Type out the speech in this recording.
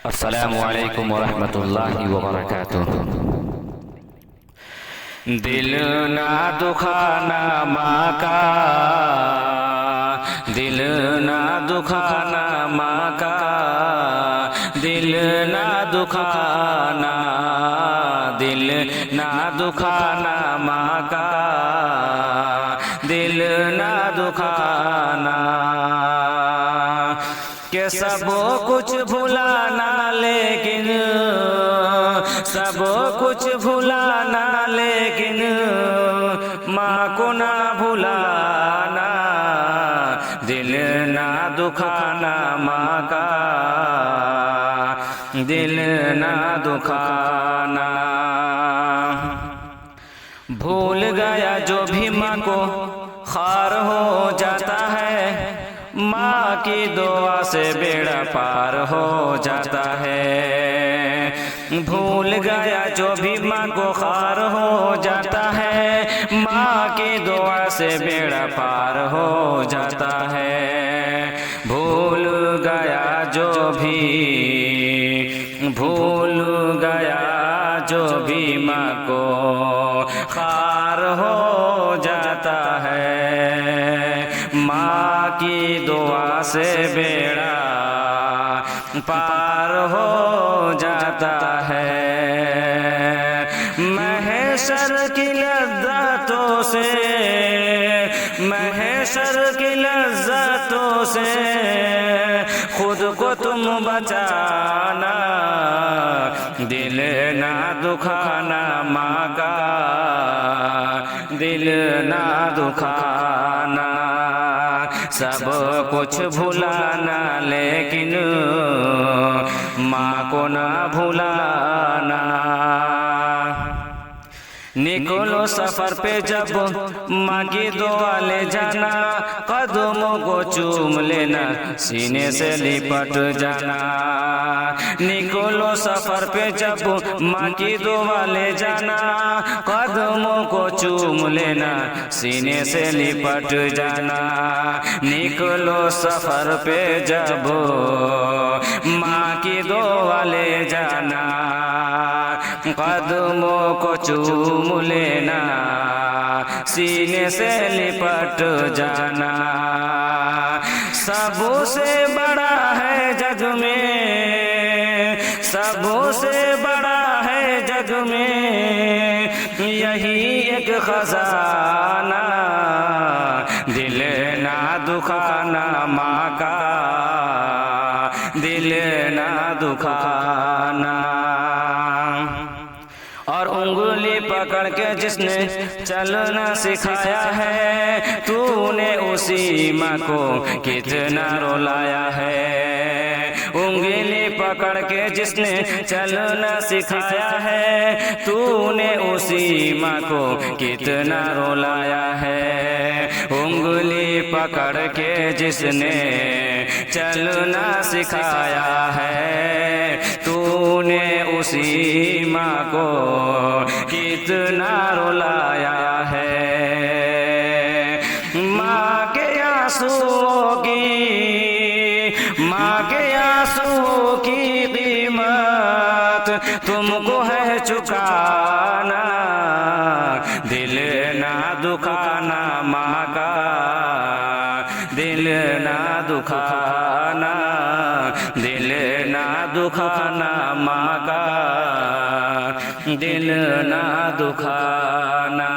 अस्सलामु अलैकुम वरहमतुल्लाहि वबरकातुह। दिल ना दुखाना माँ का, दिल ना दुखाना माँ का, दिल ना दुखाना, दिल ना दुखाना माँ का, दिल ना दुखाना। के सब कुछ भुलाना लेकिन, सब कुछ भुलाना लेकिन माँ को ना भुलाना। दिल ना दुखाना माँ का, दिल ना दुखाना। भूल गया जो भी माँ को खार हो जाता है, माँ की दुआ से बेड़ा पार हो जाता है। भूल गया जो भी माँ को खार हो जाता है, माँ की दुआ से बेड़ा पार हो जाता है। भूल गया जो भी, भूल गया जो भी माँ को खार हो जाता है, माँ की दुआ से बेड़ा पार हो जाता है। महशर की लज्जतों से, महशर की लज्जतों से खुद को तुम बचाना। दिल ना दुखाना माँ का, दिल ना दुखाना। सब कुछ भुलाना लेकिन माँ को ना भुलाना। निकलो सफर पे जब माँ की दुआ ले जाना, कदमों को चूम लेना, सीने से लिपट जाना। निकलो सफर पे जब माँ की दुआ ले जाना, कदमों को चूम लेना, सीने से लिपट जाना। निकलो सफर पे जब माँ की दुआ ले जाना, कदमों को चूम लेना, सीने से लिपट जाना। सबसे बड़ा है जग में, सबसे बड़ा है जग में यही एक खजाना। दिल ना दुखाना माँ का, दिल ना दुखाना। और उंगली पकड़ के जिसने चलना सिखाया है, तूने उसी माँ को कितना रुलाया है। उंगली पकड़ के जिसने चलना सिखाया है, तूने उसी माँ को कितना रुलाया है। उंगली पकड़ के जिसने चलना सिखाया है, तूने उसी माँ को कितना रुलाया है। माँ के आंसुओं की, माँ के आंसुओं की कीमत तुमको है चुकाना। दिल ना दुखाना माँ का, दिल ना दुखाना, दिल ना दुखाना माँ का, दिल ना दुखाना।